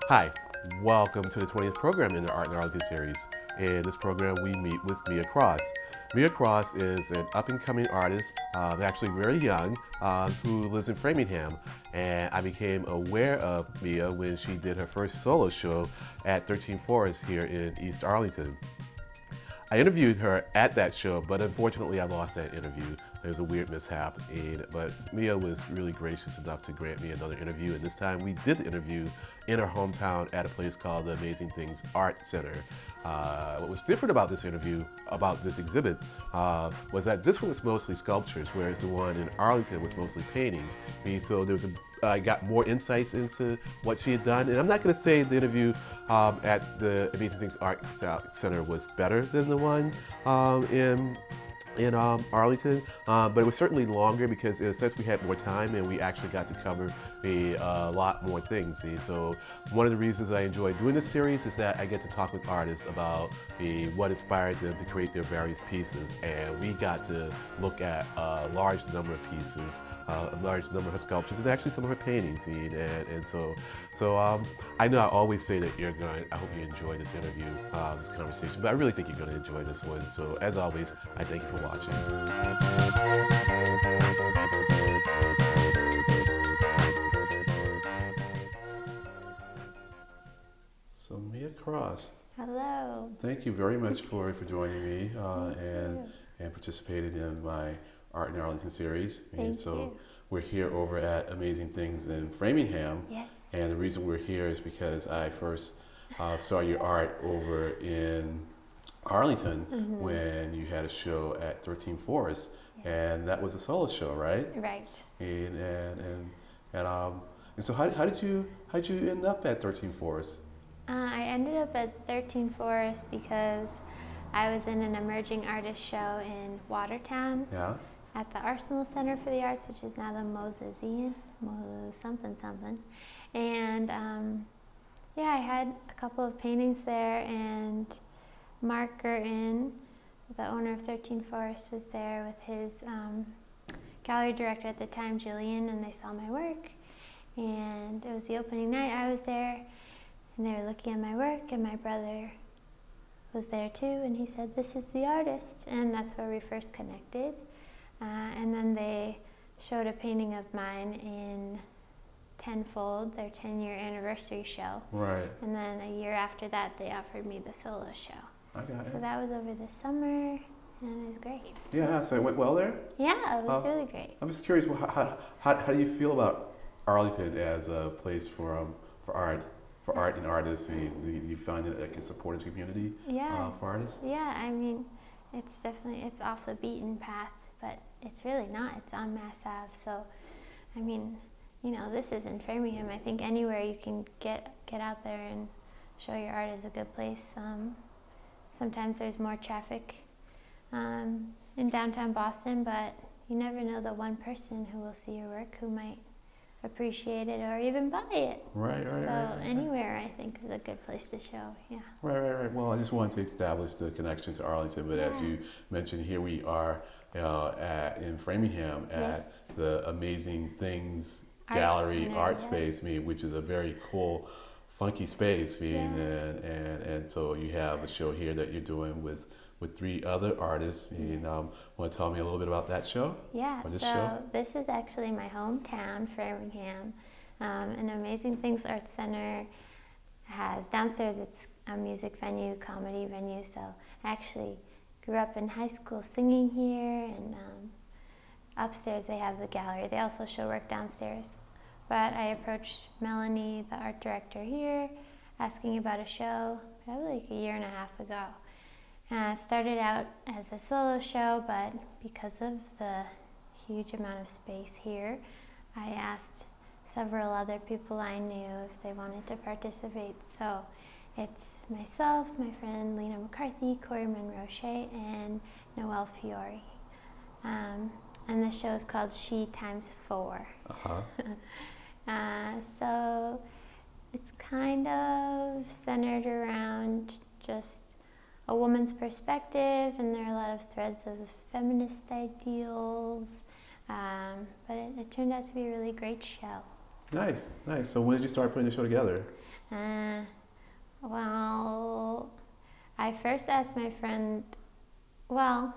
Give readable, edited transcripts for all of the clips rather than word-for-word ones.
Hi, welcome to the 20th program in the Art and Arlington series. In this program, we meet with Mia Cross. Mia Cross is an up-and-coming artist, actually very young, who lives in Framingham. And I became aware of Mia when she did her first solo show at 13 Forest here in East Arlington. I interviewed her at that show, but unfortunately I lost that interview. There was a weird mishap, but Mia was really gracious enough to grant me another interview, and this time we did the interview in her hometown at a place called the Amazing Things Art Center. What was different about this interview, about this exhibit, was that this one was mostly sculptures, whereas the one in Arlington was mostly paintings. So there was I got more insights into what she had done, and I'm not going to say the interview at the Amazing Things Art Center was better than the one in Arlington, but it was certainly longer because in a sense we had more time and we actually got to cover a lot more things. So one of the reasons I enjoy doing this series is that I get to talk with artists about what inspired them to create their various pieces, and we got to look at a large number of pieces, a large number of sculptures, and actually some of her paintings. So I know I always say that I hope you enjoy this interview, this conversation, but I really think you're going to enjoy this one. So as always, I thank you for watching. So Mia Cross. Hello. Thank you very much for joining me and participating in my Art in Arlington series. Thank you. We're here over at Amazing Things in Framingham. Yes. And the reason we're here is because I first saw your art over in Arlington when you had a show at 13 Forest, and that was a solo show, right? Right. And so how did you end up at 13 Forest? I ended up at 13 Forest because I was in an emerging artist show in Watertown. Yeah. At the Arsenal Center for the Arts, which is now the Mosesian, something. And I had a couple of paintings there, and Mark Gerton, the owner of 13 Forest, was there with his gallery director at the time, Jillian, and they saw my work. And it was the opening night. I was there, and they were looking at my work, and my brother was there too, and he said, "This is the artist," and that's where we first connected. And then they showed a painting of mine in Tenfold, their 10-year anniversary show. Right. And then a year after that, they offered me the solo show. I got it. So that was over the summer, and it was great. Yeah, so it went well there? Yeah, it was really great. I'm just curious, how do you feel about Arlington as a place for art and artists? Do you find that it can support its community for artists? Yeah, I mean, it's off the beaten path, but it's really not. It's on Mass Ave, so, I mean, this is in Framingham. I think anywhere you can get out there and show your art is a good place. Sometimes there's more traffic in downtown Boston, but you never know the one person who will see your work who might appreciate it or even buy it. Right. So anywhere, I think, is a good place to show. Yeah. Right. Well, I just wanted to establish the connection to Arlington, but as you mentioned, here we are in Framingham at the Amazing Things Gallery art space, which is a very cool, funky space. And so you have a show here that you're doing with 3 other artists. Want to tell me a little bit about that show? Yeah, show? This is actually my hometown, Framingham. An Amazing Things Art Center has downstairs, it's a music venue, comedy venue, so I actually grew up in high school singing here, and upstairs they have the gallery. They also show work downstairs. But I approached Melanie, the art director here, asking about a show probably like a year and a half ago. It started out as a solo show, but because of the huge amount of space here, I asked several other people I knew if they wanted to participate. So it's myself, my friend Lena McCarthy, Corey Monroche, and Noelle Fiore. And the show is called She Times 4. So it's kind of centered around just a woman's perspective, and there are a lot of threads of feminist ideals, but it turned out to be a really great show. Nice. So when did you start putting the show together? Well, I first asked my friend, well,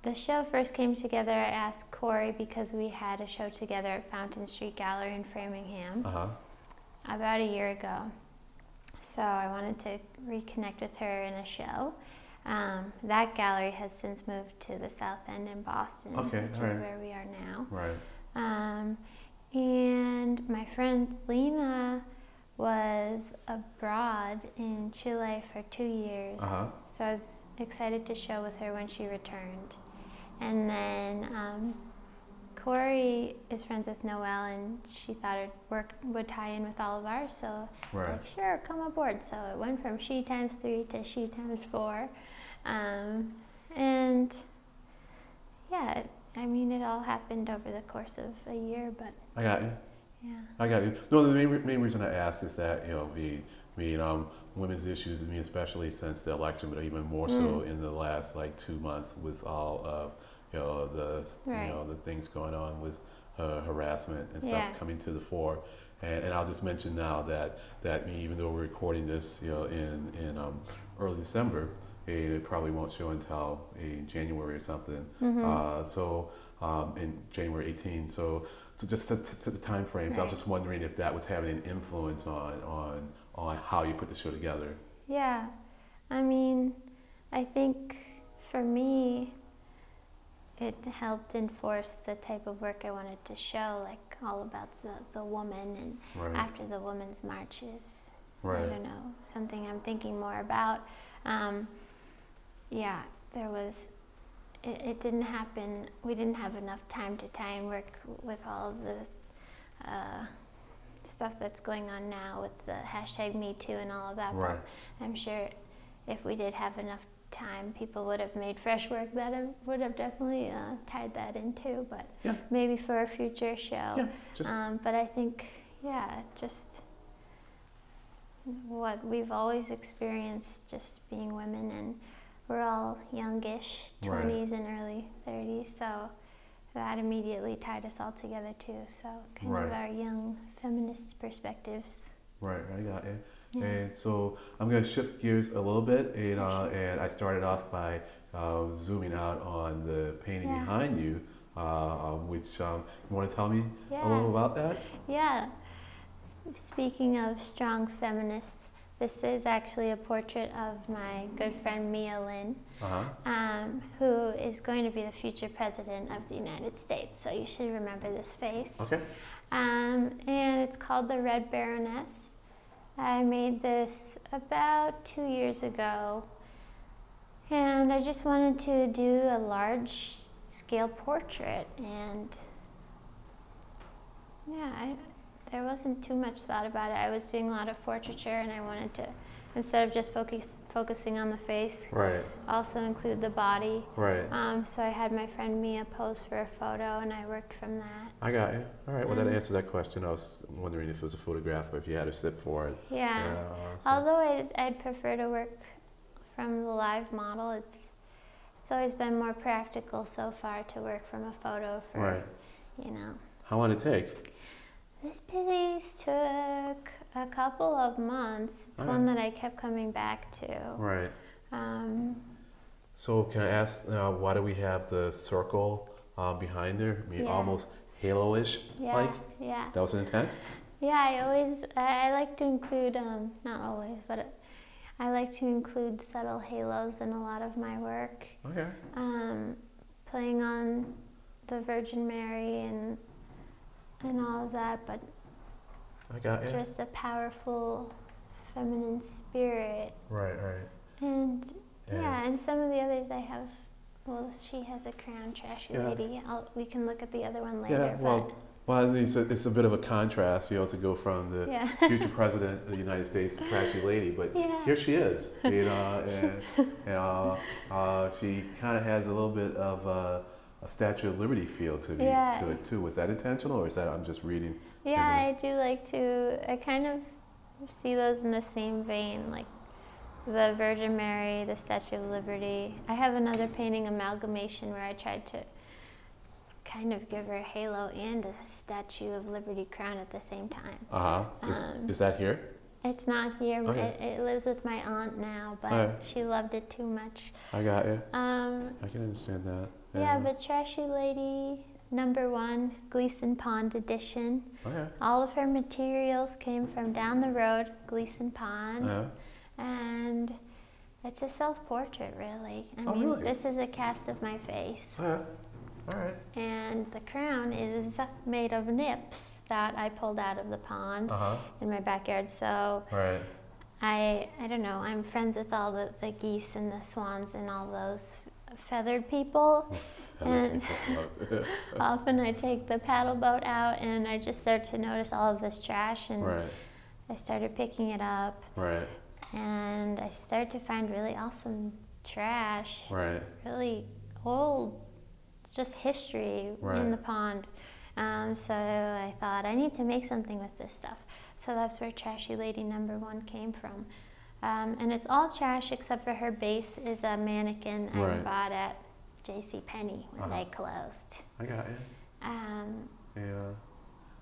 the show first came together. I asked Corey because we had a show together at Fountain Street Gallery in Framingham about a year ago. So I wanted to reconnect with her in a show. That gallery has since moved to the South End in Boston, which is where we are now. Right. And my friend Lena was abroad in Chile for 2 years. So I was excited to show with her when she returned. And then Corey is friends with Noelle, and she thought her work would tie in with all of ours, so I was like, sure, come aboard. So it went from she times 3 to she times 4. And yeah, I mean, it all happened over the course of a year, but... I got you. Yeah. I got you. No, the main reason I ask is that, women's issues, especially since the election, but even more so in the last 2 months with all of the things going on with harassment and stuff coming to the fore. And I'll just mention now that even though we're recording this in early December, it probably won't show until January or something. In January 18. So just to the time frames, I was just wondering if that was having an influence on how you put the show together. Yeah, I mean, I think for me, it helped enforce the type of work I wanted to show, like all about the woman, and after the Women's March is, I don't know, something I'm thinking more about. Yeah, there was, it didn't happen, we didn't have enough time to try and work with all of the stuff that's going on now with the hashtag #MeToo and all of that, but I'm sure if we did have enough time, people would have made fresh work that would have definitely tied that in too, but maybe for a future show. But I think, just what we've always experienced, just being women, and we're all youngish, 20s and early 30s, so that immediately tied us all together too, so kind of our young feminist perspectives. Right, I got it. Yeah. And so I'm going to shift gears a little bit, and I started off by zooming out on the painting behind you, which you want to tell me a little about that? Yeah. Speaking of strong feminists, this is actually a portrait of my good friend Mia Lin, who is going to be the future president of the United States, so you should remember this face. Okay. And it's called The Red Baroness. I made this about 2 years ago, and I just wanted to do a large scale portrait, and there wasn't too much thought about it. I was doing a lot of portraiture, and I wanted to, instead of just focusing on the face, also include the body. So I had my friend Mia pose for a photo, and I worked from that. I got you. All right, well, that answered that question. I was wondering if it was a photograph or if you had to sit for it. Yeah, although I'd prefer to work from the live model. It's always been more practical so far to work from a photo for, How long did it take? This piece took a couple of months. It's one that I kept coming back to. So can I ask, why do we have the circle behind there? I mean, almost halo-ish like? Yeah. That was an intent? Yeah, I like to include, not always, but I like to include subtle halos in a lot of my work. Okay. Playing on the Virgin Mary and all of that, but just a powerful feminine spirit. And and some of the others I have, well, she has a crown, trashy lady. We can look at the other one later. Well, I mean, it's a bit of a contrast, to go from the future president of the United States to trashy lady, but here she is, and she kind of has a little bit of a Statue of Liberty feel to it too. Was that intentional, or is that I'm just reading? Yeah, I do like to. I kind of see those in the same vein, like the Virgin Mary, the Statue of Liberty. I have another painting, Amalgamation, where I tried to kind of give her a halo and a Statue of Liberty crown at the same time. Is that here? It's not here. Okay. It lives with my aunt now, but Okay. she loved it too much. I got you. I can understand that. Yeah, but Trashy Lady #1, Gleason Pond edition. Okay. All of her materials came from down the road, Gleason Pond. Yeah. And it's a self-portrait, really. I Oh, mean, really? this is a cast of my face. Okay. All right. And the crown is made of nips that I pulled out of the pond in my backyard. So Right. I don't know, I'm friends with all the geese and the swans and all those feathered people. And often I take the paddle boat out and I just start to notice all of this trash, and Right. I started picking it up. Right. And I started to find really awesome trash, Right. really old, just history in the pond. So I thought, I need to make something with this stuff. So that's where Trashy Lady #1 came from. And it's all trash except for her base is a mannequin I bought at JCPenney when they closed. I got you. Yeah.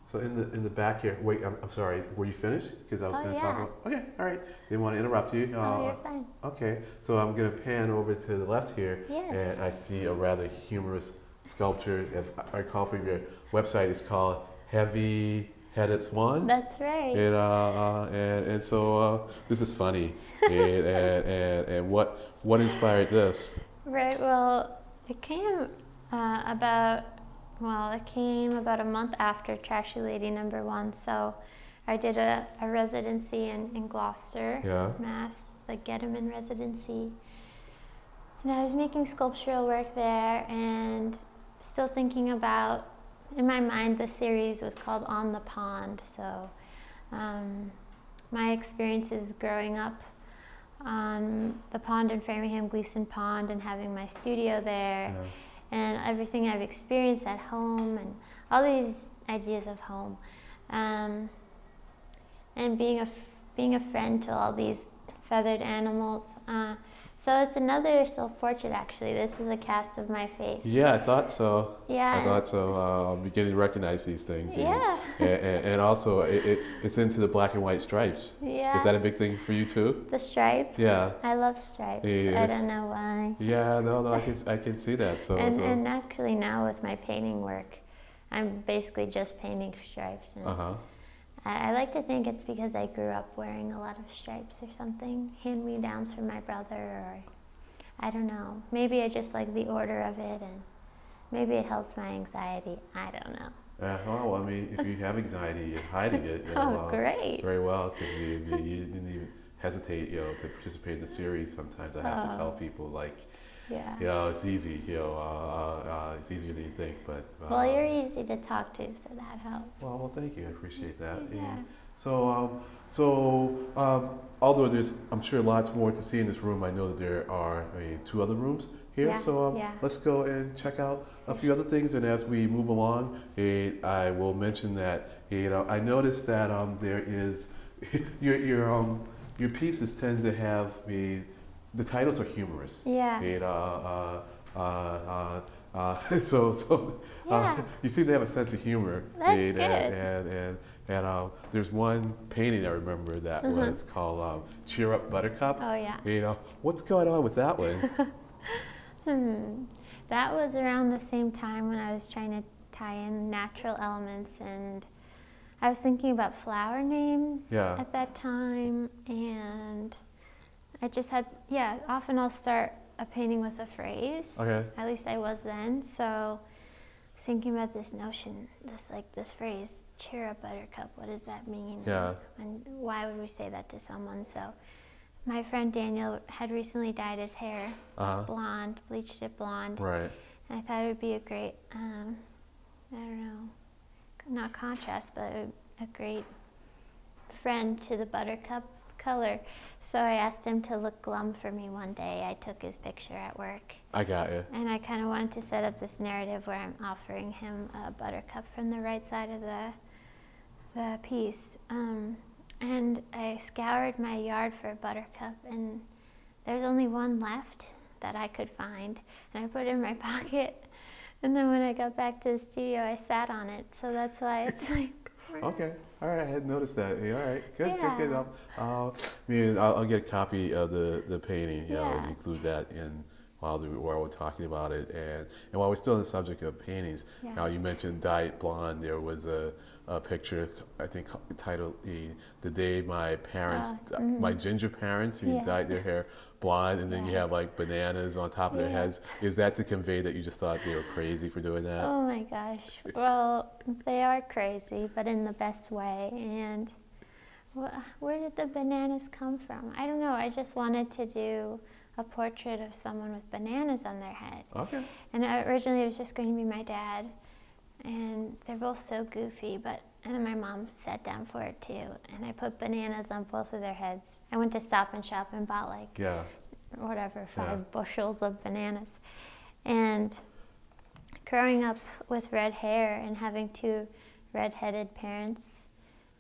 So in the back here, wait, I'm sorry, were you finished? Because I was going to talk about, okay, all right. Didn't want to interrupt you. You're fine. Okay, so I'm going to pan over to the left here, Yes. and I see a rather humorous sculpture. If I recall from your website, it's called Heavy Headed Swan. That's right. And so this is funny. and what inspired this? Right, well, it came about a month after Trashy Lady #1. So I did a residency in Gloucester, Mass, the Getterman residency. And I was making sculptural work there and still thinking about, in my mind, the series was called On the Pond. So my experiences growing up on the pond in Framingham, Gleason Pond, and having my studio there, and everything I've experienced at home, and all these ideas of home, and being a friend to all these feathered animals. So it's another self-portrait, actually. This is a cast of my face. Yeah, I thought so. Yeah. I thought so. I'm beginning to recognize these things. Yeah. And also, it's into the black and white stripes. Yeah. Is that a big thing for you too? The stripes? Yeah. I love stripes. Yes. I don't know why. Yeah, no, I can see that. So, and actually now with my painting work, I'm basically just painting stripes. And I like to think it's because I grew up wearing a lot of stripes or something, hand-me-downs from my brother, or I don't know. Maybe I just like the order of it, and maybe it helps my anxiety. I don't know. Well, I mean, if you have anxiety, you're hiding it. Great. Very well, because you didn't even hesitate, to participate in the series. Sometimes I have to tell people, like, it's easy. It's easier than you think. But well, you're easy to talk to, so that helps. Well, thank you. I appreciate that. Yeah. So, although there's, I'm sure, lots more to see in this room, I know that there are 2 other rooms here. Yeah. So let's go and check out a few other things. And as we move along, I will mention that I noticed that there is your pieces tend to have the titles are humorous. Yeah. You seem to have a sense of humor. That's good. And there's one painting I remember that was called "Cheer Up, Buttercup." Oh yeah. What's going on with that one? That was around the same time when I was trying to tie in natural elements, and I was thinking about flower names at that time, and I just had, often I'll start a painting with a phrase. Okay. At least I was then. So thinking about this notion, this phrase, cheer up, buttercup, what does that mean? Yeah. And why would we say that to someone? So my friend Daniel had recently dyed his hair blonde, bleached it blonde. Right. And I thought it would be a great, I don't know, not contrast, but a great friend to the buttercup color. So I asked him to look glum for me one day. I took his picture at work. I got you. And I kind of wanted to set up this narrative where I'm offering him a buttercup from the right side of the piece. And I scoured my yard for a buttercup, and there's only one left that I could find. And I put it in my pocket. And then when I got back to the studio, I sat on it. So that's why it's like... Okay. All right, I hadn't noticed that. Yeah, all right, good, Yeah. good, good. I'll get a copy of the painting. You know, Yeah. include that in while we're talking about it. And while we're still on the subject of paintings, Yeah. now you mentioned Diet Blonde. There was a picture, I think, titled "The Day My Parents, My Ginger Parents, who Yeah. dyed their hair blonde," and then you Yeah. have like bananas on top of their Yeah. heads. Is that to convey that you just thought they were crazy for doing that? Oh my gosh. Well, they are crazy, but in the best way. And where did the bananas come from? I don't know. I just wanted to do a portrait of someone with bananas on their head. Okay. And originally it was just going to be my dad. And they're both so goofy, and then my mom sat down for it too. And I put bananas on both of their heads. I went to Stop and Shop and bought like, whatever, 5 bushels of bananas. And growing up with red hair and having 2 red-headed parents,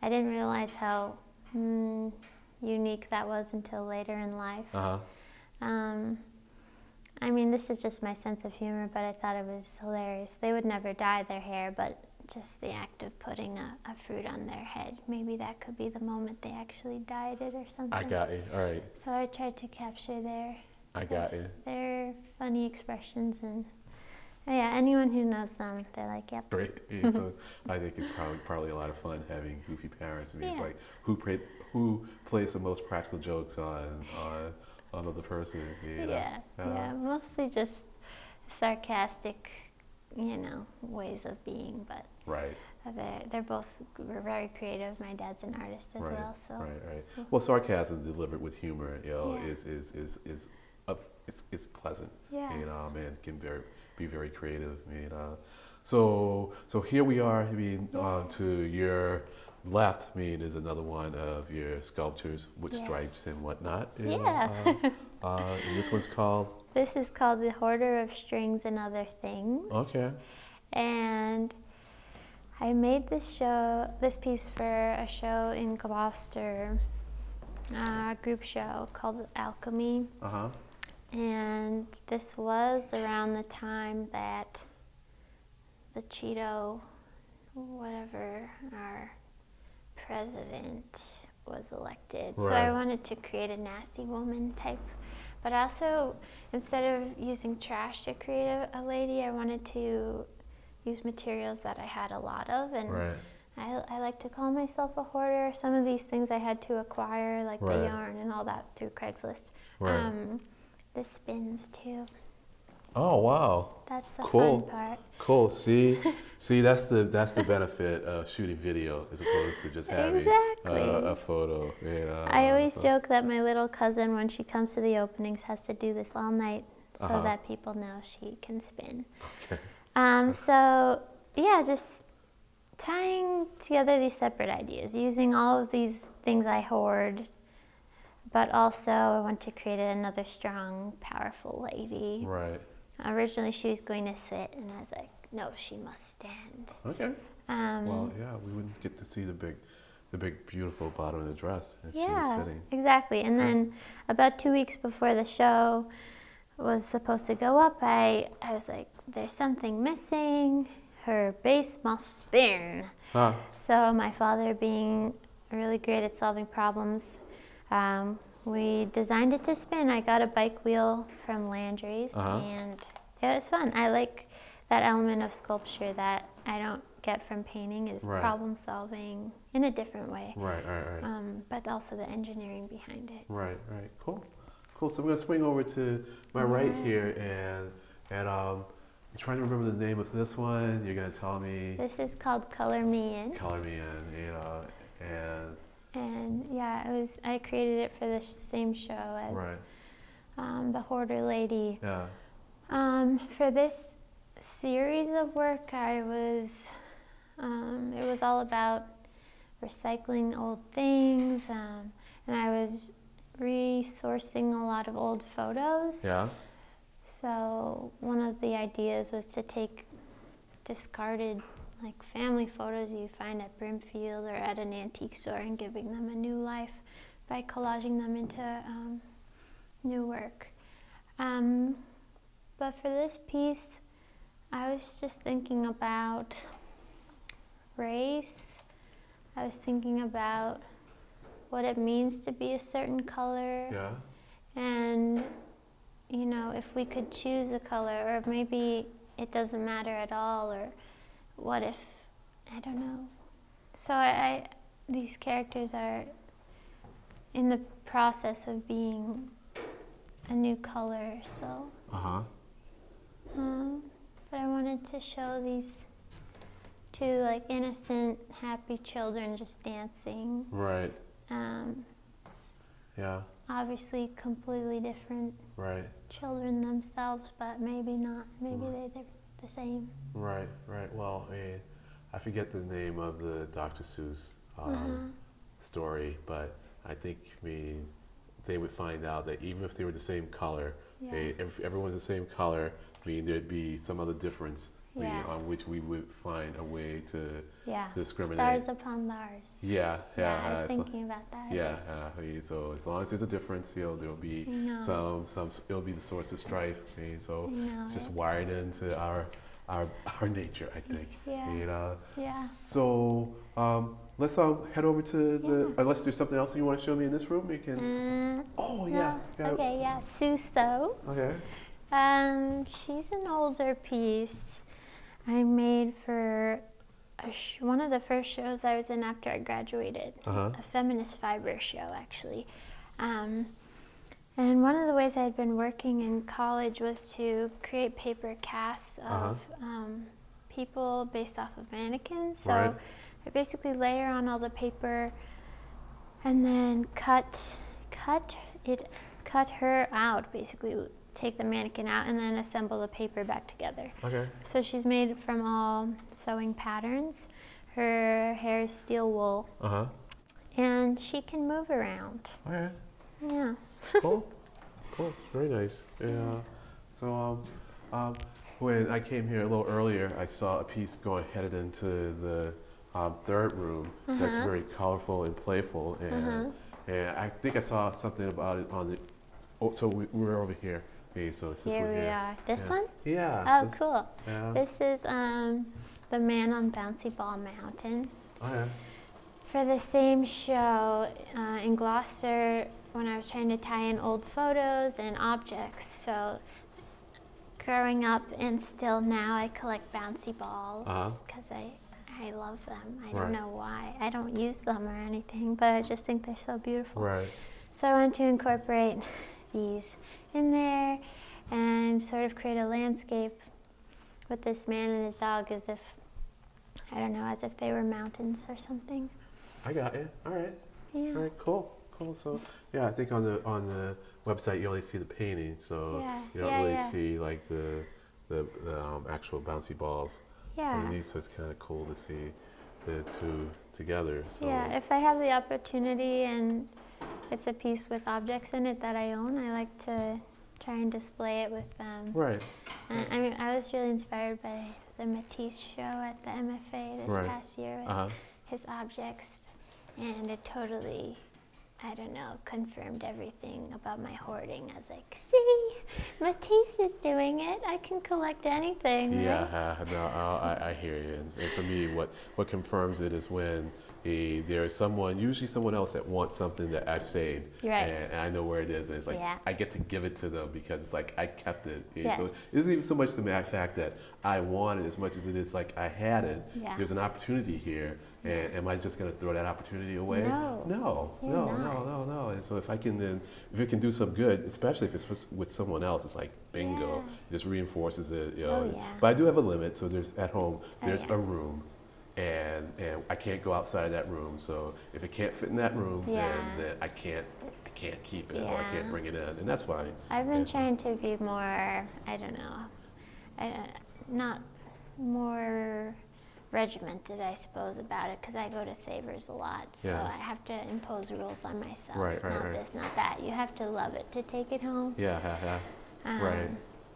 I didn't realize how unique that was until later in life. I mean, this is just my sense of humor, but I thought it was hilarious. They would never dye their hair, but just the act of putting a fruit on their head, maybe that could be the moment they actually dyed it or something. I got you. All right. So I tried to capture their funny expressions, and yeah, anyone who knows them, they're like, yep. Great. So I think it's probably a lot of fun having goofy parents. I mean, it's like who plays the most practical jokes on another person. You know? Yeah, mostly just sarcastic, ways of being, but they're both very creative. My dad's an artist as well, so right. Well, sarcasm delivered with humor, is pleasant. And can be very creative. So here we are. To your left, is another one of your sculptures with stripes and whatnot. And this one's called? This is called The Hoarder of Strings and Other Things. Okay. And I made this piece for a show in Gloucester, a group show called Alchemy. And this was around the time that the Cheeto, whatever, our president was elected. So I wanted to create a nasty woman type. But also, instead of using trash to create a lady, I wanted to use materials that I had a lot of. And I like to call myself a hoarder. Some of these things I had to acquire, like the yarn and all that, through Craigslist. This spins too. Oh wow! That's the fun part. Cool. See, that's the benefit of shooting video as opposed to just having a photo. I always joke that my little cousin, when she comes to the openings, has to do this all night so that people know she can spin. Okay. So yeah, just tying together these separate ideas, using all of these things I hoard. But also, I want to create another strong, powerful lady. Right. Originally, she was going to sit, and I was like, no, she must stand. Okay. Well, yeah, we wouldn't get to see the big, beautiful bottom of the dress if she was sitting. Exactly. And then about 2 weeks before the show was supposed to go up, I was like, there's something missing. Her base must spin. So my father, being really great at solving problems, we designed it to spin. I got a bike wheel from Landry's, and it was fun. I like that element of sculpture that I don't get from painting, is problem solving in a different way. Right. But also the engineering behind it. Right. Cool. So I'm going to swing over to my right here, and I'm trying to remember the name of this one. You're going to tell me. This is called Color Me In. Color Me In, And yeah, I created it for the same show as the Hoarder Lady. Yeah. For this series of work, it was all about recycling old things, and I was resourcing a lot of old photos. Yeah. So one of the ideas was to take discarded family photos you find at Brimfield or at an antique store and giving them a new life by collaging them into new work. But for this piece, I was just thinking about race, I was thinking about what it means to be a certain color. Yeah. And, you know, if we could choose a color, or maybe it doesn't matter at all, or what if, I don't know. So these characters are in the process of being a new color, so. Uh-huh. But I wanted to show these two like innocent, happy children just dancing. Right. Yeah. Obviously completely different children themselves, but maybe not. Maybe they're the same. Right. Well, I forget the name of the Dr. Seuss story, but I think they would find out that even if they were the same color, if everyone's the same color, there'd be some other difference on which we would find a way to discriminate. Stars upon Mars. Yeah. I was thinking about that. Yeah. So as long as there's a difference, there'll be some. It'll be the source of strife. So it's just wired into our nature, I think. Yeah. So let's head over to the. Unless there's something else you want to show me in this room, we can. Okay. Yeah. Suso. Okay. She's an older piece I made for one of the first shows I was in after I graduated, a feminist fiber show, actually. And one of the ways I had been working in college was to create paper casts of people based off of mannequins. So I basically layer on all the paper and then cut her out, basically. Take the mannequin out and then assemble the paper back together. Okay. So she's made from all sewing patterns. Her hair is steel wool. And she can move around. Okay. Yeah. Cool. Very nice. Yeah. So when I came here a little earlier, I saw a piece headed into the third room that's very colorful and playful, and I think I saw something about it on the. Oh, so we're over here. So it's here we are. This one? Yeah. Oh, cool. Yeah. This is the Man on Bouncy Ball Mountain. Oh, yeah. For the same show in Gloucester, when I was trying to tie in old photos and objects. So growing up and still now, I collect bouncy balls because I love them. I don't know why. I don't use them or anything, but I just think they're so beautiful. Right. So I wanted to incorporate these in there and sort of create a landscape with this man and his dog as if, I don't know, as if they were mountains or something. I got you. All right. Yeah. All right, cool. So yeah, I think on the website you only see the painting, so you don't really see like the actual bouncy balls underneath, so it's kind of cool to see the two together. So yeah, if I have the opportunity and it's a piece with objects in it that I own, I like to try and display it with them. Right. I mean, I was really inspired by the Matisse show at the MFA this past year with his objects, and it totally, I don't know, confirmed everything about my hoarding. I was like, see, Matisse is doing it. I can collect anything. Yeah, right? No, I hear you. And for me, what confirms it is when there's usually someone else that wants something that I've saved, and I know where it is, and it's like I get to give it to them because it's like I kept it. Yes. So it isn't even so much the fact that I want it as much as it is like I had it. Yeah. There's an opportunity here, and am I just going to throw that opportunity away? No. And so if it can do some good, especially if it's with someone else, it's like bingo, it just reinforces it. You know. But I do have a limit, so there's a room. And I can't go outside of that room. So if it can't fit in that room, then I can't keep it, or I can't bring it in, and that's fine. I've been trying to be more, I don't know, not more regimented, I suppose, about it, because I go to Savers a lot, so I have to impose rules on myself. Right. This, not that. You have to love it to take it home.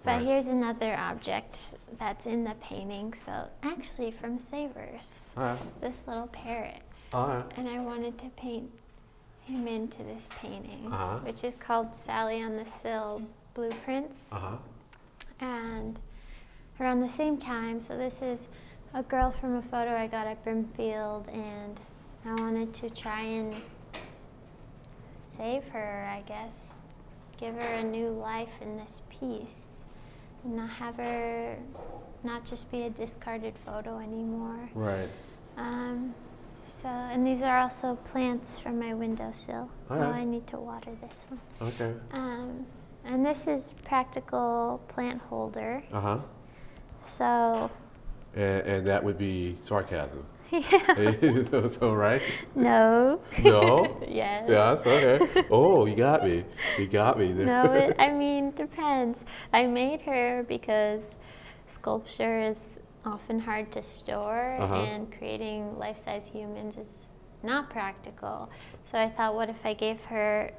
But here's another object that's in the painting, so actually from Savers, this little parrot. And I wanted to paint him into this painting, which is called Sally on the Sill Blueprints. And around the same time, so this is a girl from a photo I got at Brimfield, and I wanted to try and save her, I guess, give her a new life in this piece, and not have her not just be a discarded photo anymore. Right. And these are also plants from my windowsill. All Oh, right. I need to water this one. Okay. And this is practical plant holder. Uh-huh. So. And that would be sarcasm. Yeah. So, right? No. No? Yes. Yes, okay. Oh, you got me. You got me there. No, I mean, depends. I made her because sculpture is often hard to store, and creating life-size humans is not practical. So I thought, what if I gave her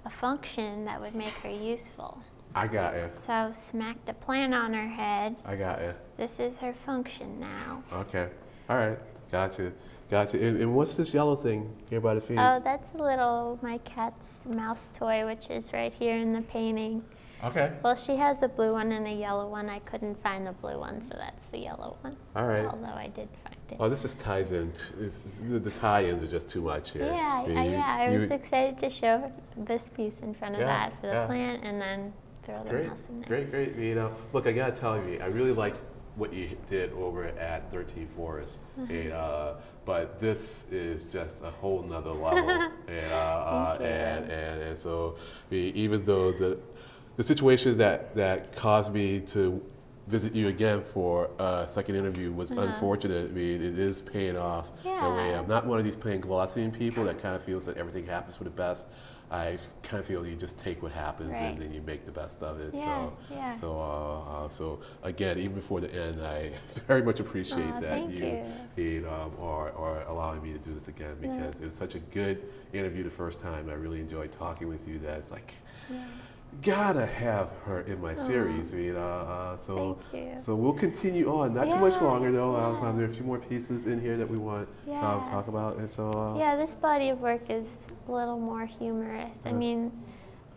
a function that would make her useful? I got you. So smacked a plant on her head. I got you. This is her function now. Okay. All right. Gotcha. Gotcha. And what's this yellow thing here by the feet? Oh, that's my cat's mouse toy, which is right here in the painting. Okay. Well, she has a blue one and a yellow one. I couldn't find the blue one, so that's the yellow one. All right. Although I did find it. Oh, this just ties in. The tie-ins are just too much here. Yeah, I was excited to show this piece in front of that for the plant, and then throw the mouse in there. Great. You know, look, I gotta tell you, I really like what you did over at 13 Forest. But this is just a whole nother level. and so even though the situation that caused me to visit you again for a second interview was unfortunate, I mean, it is paying off in a way. I'm not one of these plain Gaussian people that kind of feels that everything happens for the best. I kind of feel you just take what happens and then you make the best of it. So again, even before the end, I very much appreciate that you are allowing me to do this again, because it was such a good interview the first time. I really enjoyed talking with you. That it's like, gotta have her in my series. You know, so we'll continue on. Not too much longer though. There are a few more pieces in here that we want to talk about, and so this body of work is a little more humorous. I mean,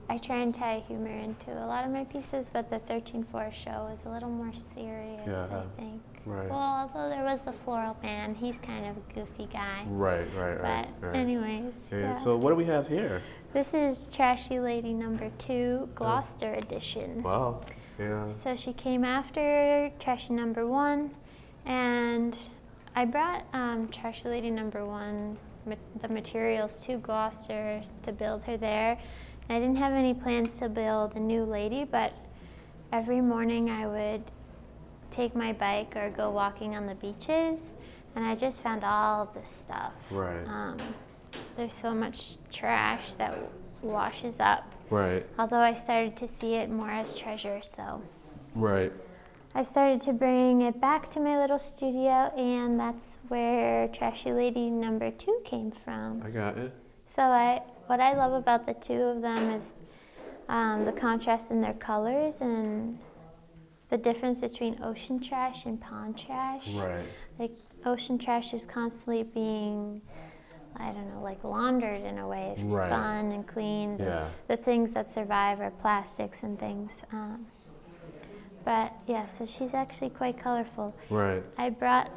I try and tie humor into a lot of my pieces, but the 13 Forest show is a little more serious, I think. Right. Well, although there was the floral man, he's kind of a goofy guy. Right. But anyways. So what do we have here? This is Trashy Lady #2, Gloucester edition. Wow. Yeah. So she came after Trashy #1, and I brought Trashy Lady #1, the materials, to Gloucester to build her there. And I didn't have any plans to build a new lady, but every morning I would take my bike or go walking on the beaches, and I just found all this stuff. Right. There's so much trash that washes up. Right. Although I started to see it more as treasure, so. Right. I started to bring it back to my little studio, and that's where Trashy Lady #2 came from. I got it. So what I love about the two of them is the contrast in their colors and the difference between ocean trash and pond trash. Right. Like ocean trash is constantly being, I don't know, like laundered in a way. It's spun and cleaned. The things that survive are plastics and things. But yeah, so she's actually quite colorful. Right. I brought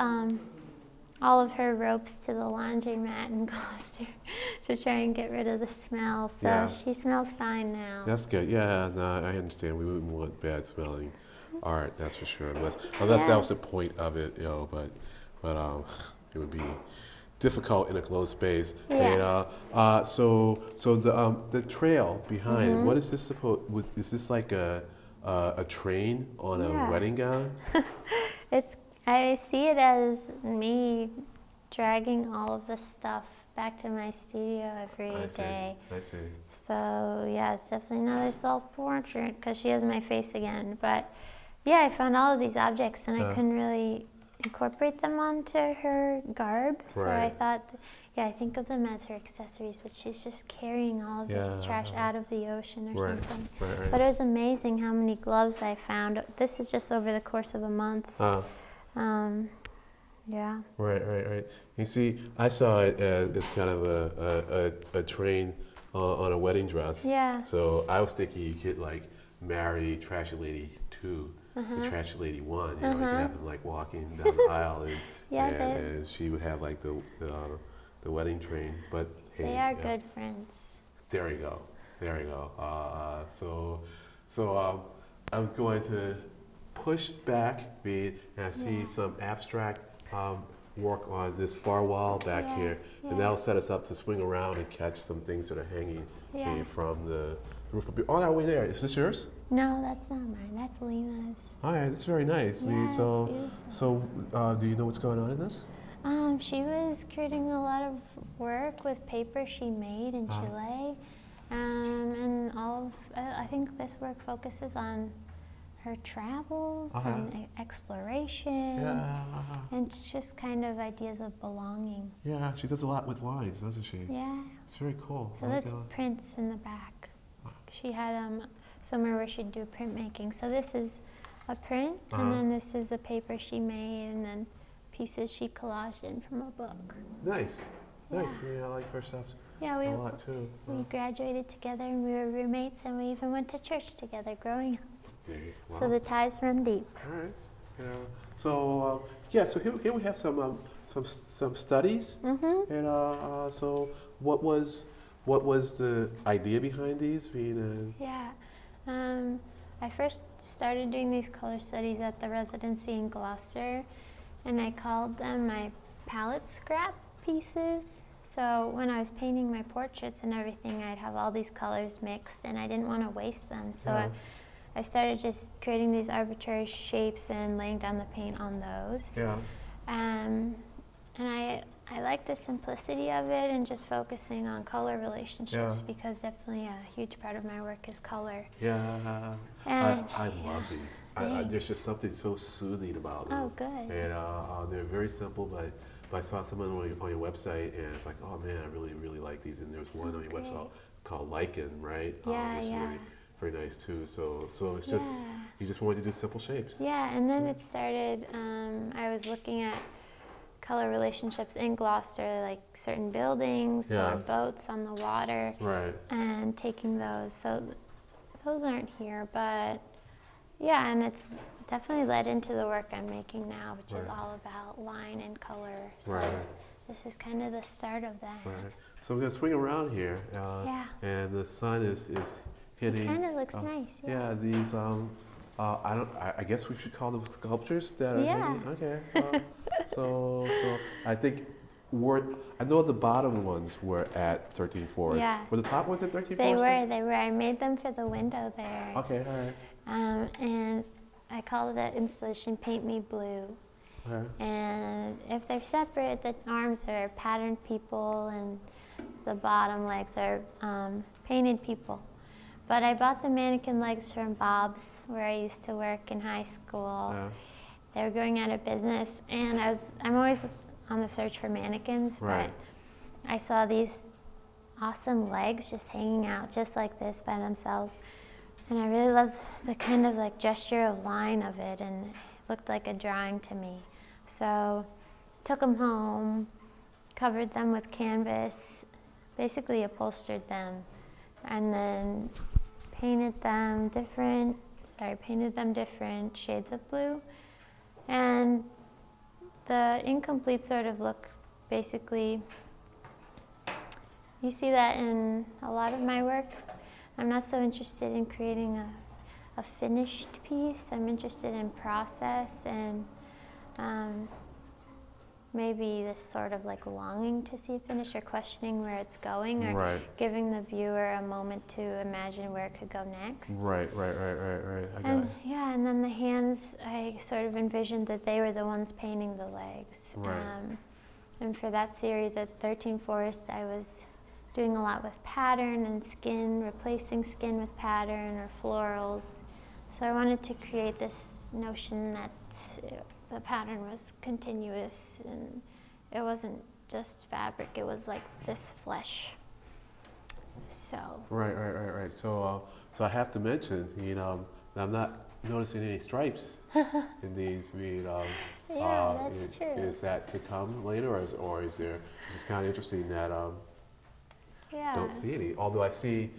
all of her ropes to the laundromat in Gloucester to try and get rid of the smell. So she smells fine now. That's good. Yeah, no, I understand. We wouldn't want bad smelling art, that's for sure. Unless that was the point of it, you know. But it would be difficult in a closed space. Yeah. And so the trail behind. What is this supposed? Is this like a train on a wedding gown? I see it as me dragging all of the stuff back to my studio every day. I see. So yeah, it's definitely another self-portrait because she has my face again. But yeah, I found all of these objects and I couldn't really incorporate them onto her garb. So I thought, I think of them as her accessories, but she's just carrying all of this trash out of the ocean or something. Right. But it was amazing how many gloves I found. This is just over the course of a month. Yeah. Right. You see, I saw it as kind of a train on a wedding dress. Yeah. So I was thinking you could like marry Trashy Lady 2 and Trashy Lady 1. You know, you could have them like walking down the aisle, and she would have like the the wedding train. But hey, They are yeah. good friends. There you go. There you go. I'm going to push back, and I see some abstract work on this far wall back here, and that'll set us up to swing around and catch some things that are hanging from the roof. On our way there, is this yours? No, that's not mine. That's Lena's. All right, that's very nice. Yeah, Do you know what's going on in this? She was creating a lot of work with paper she made in Chile, and I think this work focuses on her travels and exploration, and just kind of ideas of belonging. Yeah, she does a lot with lines, doesn't she? Yeah. It's very cool. So that's prints in the back. She had somewhere where she'd do printmaking. So this is a print, and then this is the paper she made, and then pieces she collaged in from a book. Nice. Nice. Yeah, I like her stuff a lot too. We graduated together, and we were roommates, and we even went to church together growing up. Wow. So the ties run deep. All right. Yeah. So here we have some studies. Mm-hmm. And so what was the idea behind these? I first started doing these color studies at the residency in Gloucester, and I called them my palette scrap pieces. So when I was painting my portraits and everything, I'd have all these colors mixed, and I didn't want to waste them. So I started just creating these arbitrary shapes and laying down the paint on those. Yeah. And I like the simplicity of it and just focusing on color relationships because definitely a huge part of my work is color. Yeah. I love these. There's just something so soothing about them. Oh, good. And they're very simple, but I saw some on your website, and it's like, oh man, I really, really like these. And there's one on your website called Lichen, right? Very, very nice too. So it's just, you just wanted to do simple shapes. Yeah, and then it started, I was looking at color relationships in Gloucester, like certain buildings or boats on the water, and taking those. So those aren't here, but and it's definitely led into the work I'm making now, which is all about line and color. So this is kind of the start of that. So we're gonna swing around here, and the sun is hitting. It kind of looks nice. Yeah, these. I guess we should call them sculptures that are hanging. Okay. So I think I know the bottom ones were at 13 floors. Yeah. Were the top ones at 13 floors? They were. I made them for the window there. Okay, all right. And I called the installation Paint Me Blue. Okay. And if they're separate, the arms are patterned people and the bottom legs are painted people. But I bought the mannequin legs from Bob's, where I used to work in high school. They were going out of business, and I'm always on the search for mannequins, but I saw these awesome legs just hanging out just like this by themselves. And I really loved the kind of like gesture of line of it, and it looked like a drawing to me. So took them home, covered them with canvas, basically upholstered them, and then painted them different shades of blue. And the incomplete sort of look, basically, you see that in a lot of my work. I'm not so interested in creating a finished piece. I'm interested in process and maybe this sort of like longing to see it finished, or questioning where it's going, or giving the viewer a moment to imagine where it could go next. Right. I got it. Yeah, and then the hands, I sort of envisioned that they were the ones painting the legs. And for that series at 13 Forest, I was doing a lot with pattern and skin, replacing skin with pattern or florals. So I wanted to create this notion that the pattern was continuous and it wasn't just fabric, it was like this flesh. So. Right. So I have to mention, I'm not noticing any stripes in these. That's true. Is that to come later, or is there, it's just kind of interesting that don't see any, although I see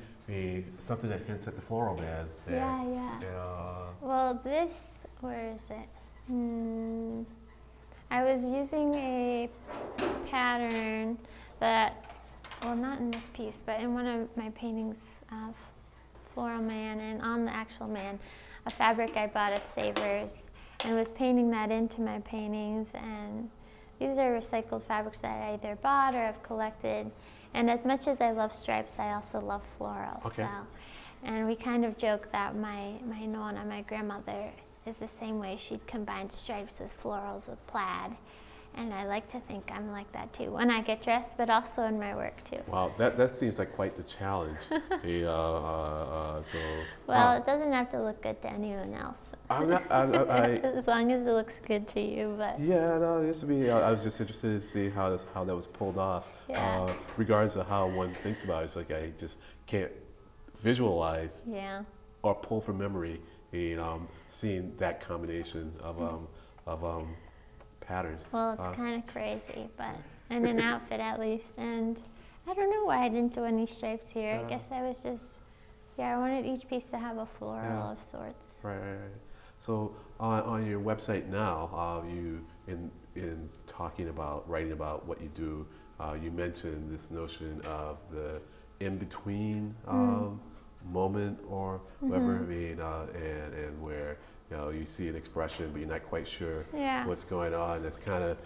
something that hints at the floral bed there. Well, this, where is it? I was using a pattern that, well, not in this piece, but in one of my paintings of Floral Man, and on the actual man, a fabric I bought at Savers, and was painting that into my paintings. And these are recycled fabrics that I either bought or have collected. And as much as I love stripes, I also love florals. Okay. So, and we kind of joke that my nonna, my grandmother, is the same way. She'd combine stripes with florals with plaid. And I like to think I'm like that too, when I get dressed, but also in my work too. Wow, that seems like quite the challenge. Well, it doesn't have to look good to anyone else. I'm not, as long as it looks good to you. But yeah, no, it used to be. I was just interested to see how that was pulled off. Yeah. Regardless of how one thinks about it, it's like I just can't visualize or pull from memory, seeing that combination of patterns. Well, it's kind of crazy, but in an outfit at least. And I don't know why I didn't do any stripes here. I guess I was just, I wanted each piece to have a floral of sorts. Right. So on your website now, you in talking about, writing about what you do, you mentioned this notion of the in-between moment or whatever, and where you see an expression, but you're not quite sure what's going on. It's kind of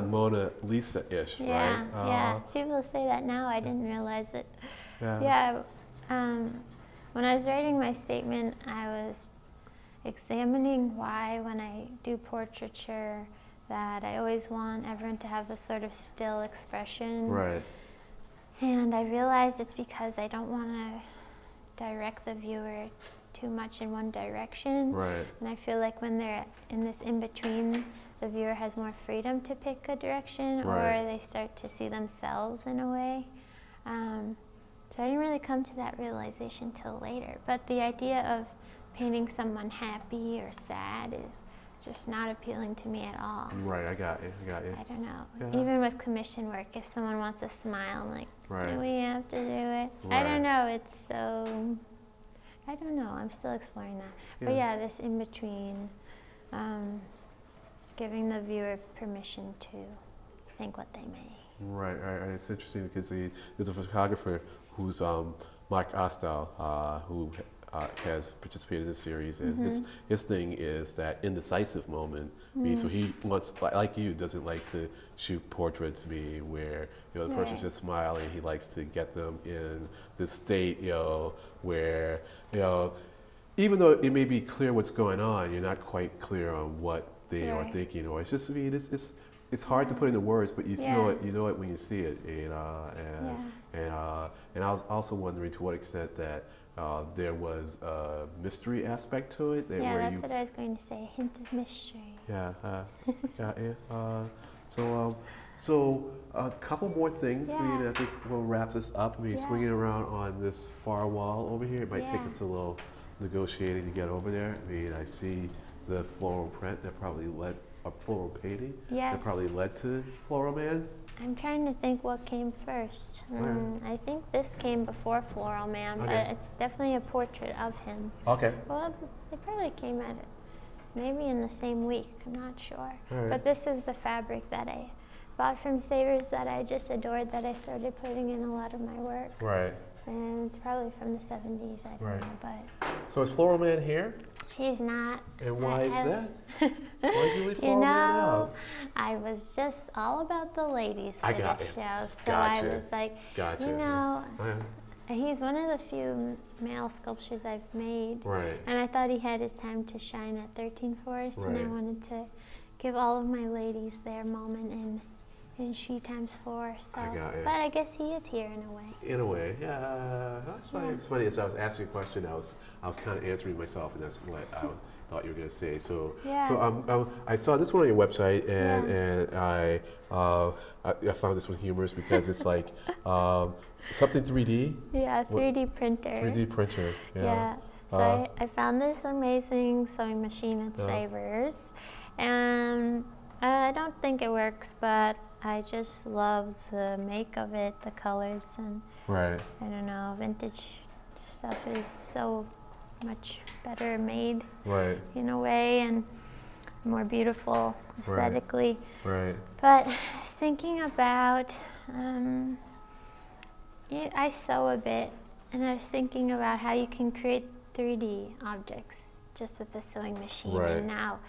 Mona Lisa-ish, right? Yeah. People say that now. I didn't realize it. When I was writing my statement, I was examining why, when I do portraiture, that I always want everyone to have this sort of still expression. Right. And I realized it's because I don't want to direct the viewer too much in one direction. Right. And I feel like when they're in this in-between, the viewer has more freedom to pick a direction, or they start to see themselves in a way. So I didn't really come to that realization till later. But the idea of painting someone happy or sad is just not appealing to me at all. Right, I got you. I don't know. Yeah. Even with commission work, if someone wants a smile, I'm like, do we have to do it? Right. I don't know. It's so, I don't know. I'm still exploring that. But yeah, this in between, giving the viewer permission to think what they may. Right. It's interesting because there's a photographer who's Mark Ostal, who has participated in this series, and his thing is that indecisive moment. So he wants, like you, doesn't like to shoot portraits where the person's just smiling. He likes to get them in this state, where even though it may be clear what's going on, you're not quite clear on what they are thinking, or it's just it's hard to put into words, but you know it when you see it. And I was also wondering to what extent that there was a mystery aspect to it. That's what I was going to say, a hint of mystery. Got it. So a couple more things. I think we'll wrap this up. Swinging around on this far wall over here, it might take us a little negotiating to get over there. I see the floral print that probably led, a floral painting that probably led to Floral Man. I'm trying to think what came first. I think this came before Floral Man, but it's definitely a portrait of him. Okay. Well, it probably came at it maybe in the same week. I'm not sure. Right. But this is the fabric that I bought from Savers that I just adored, that I started putting in a lot of my work. Right. And it's probably from the 70s, I don't know, but... So is Floral Man here? He's not. And why is that? Why did you leave Floral Man out? I was just all about the ladies for this show, so Gotcha. I was like, he's one of the few male sculptures I've made, and I thought he had his time to shine at 13 Forest, and I wanted to give all of my ladies their moment in She Times 4. So, but I guess he is here in a way. In a way, yeah. That's funny. It's funny. As I was asking a question, I was kind of answering myself, and that's what I thought you were going to say. So, I saw this one on your website, and I found this one humorous because it's like something 3D. Yeah, 3D printer. 3D printer. Yeah. So I found this amazing sewing machine at Savers, and I don't think it works, but I just love the make of it, the colors, and I don't know, vintage stuff is so much better made in a way, and more beautiful aesthetically. But I was thinking about Yeah, I sew a bit, and I was thinking about how you can create 3D objects just with the sewing machine. Right. And now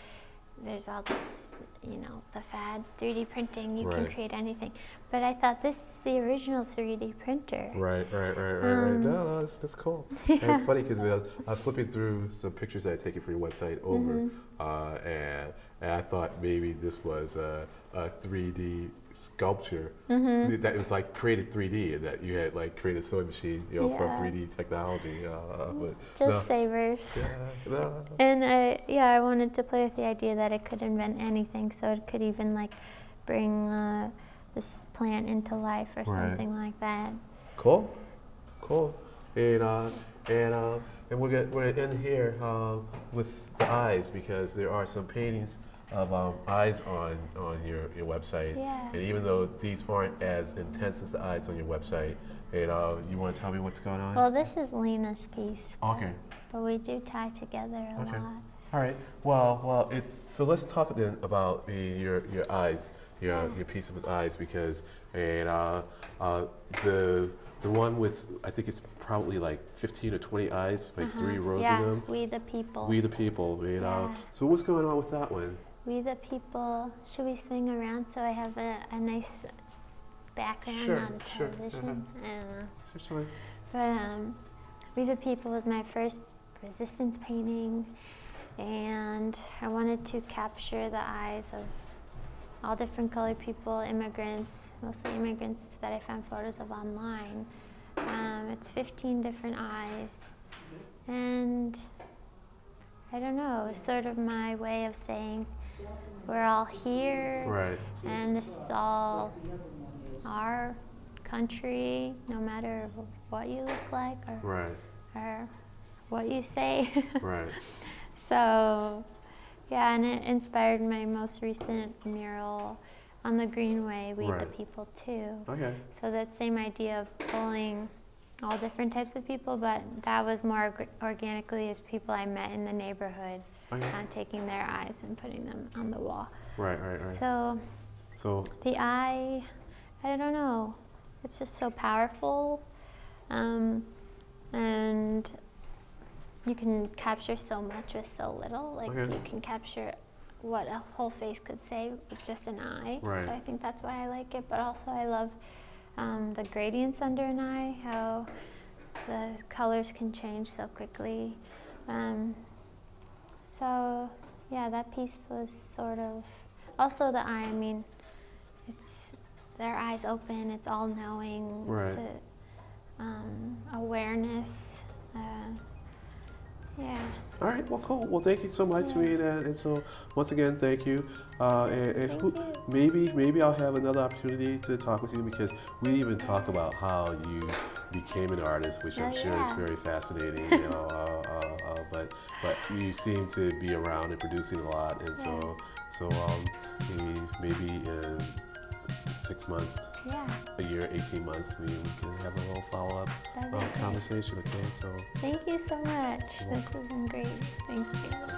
there's all this, you know, the fad 3D printing. You can Right. create anything. But I thought this is the original 3D printer. Right. No, that's cool. Yeah. And it's funny because I was flipping through some pictures that I had taken for your website over, and I thought maybe this was a 3D sculpture that was like created 3D, and that you had like created a sewing machine, you know, from 3D technology. But Just no. savers. Yeah, no. And I wanted to play with the idea that it could invent anything, so it could even like bring this plant into life or something like that. Cool. And we're in here with the eyes, because there are some paintings of eyes on your website. Yeah. And even though these aren't as intense as the eyes on your website, and you want to tell me what's going on? Well, this is Lena's piece. Okay. But we do tie together a lot. All right. Well, so let's talk then about your eyes, your piece of his eyes, because the one with, I think it's probably like 15 or 20 eyes, like 3 rows of them. We the People. We the People, you know. Yeah. So what's going on with that one? We the People. Should we swing around so I have a nice background on television? I don't know. Sure. But We the People was my first resistance painting, and I wanted to capture the eyes of all different colored people, immigrants, mostly immigrants that I found photos of online. It's 15 different eyes, and I don't know, it's sort of my way of saying we're all here, Right. and this is all our country, no matter what you look like or what you say. Right. So, yeah, and it inspired my most recent mural on the Greenway, We the People too. Okay. So that same idea of pulling all different types of people, but that was more organically as people I met in the neighborhood, taking their eyes and putting them on the wall. Right. So the eye, I don't know, it's just so powerful, and you can capture so much with so little. Like you can capture what a whole face could say with just an eye. Right. So I think that's why I like it. But also I love the gradients under an eye, how the colors can change so quickly. So yeah, that piece was sort of, also the eye, I mean, it's their eyes open, it's all knowing, Right. it's awareness. Yeah. All right. Well, cool. Well, thank you so much, Rita. And so, once again, thank you. Thank you. Maybe I'll have another opportunity to talk with you, because we even talk about how you became an artist, which I'm sure is very fascinating. You know, but you seem to be around and producing a lot, and so maybe in 6 months, a year, 18 months, we can have a little follow-up conversation. Okay. So. Thank you so much. This has been great. Thank you.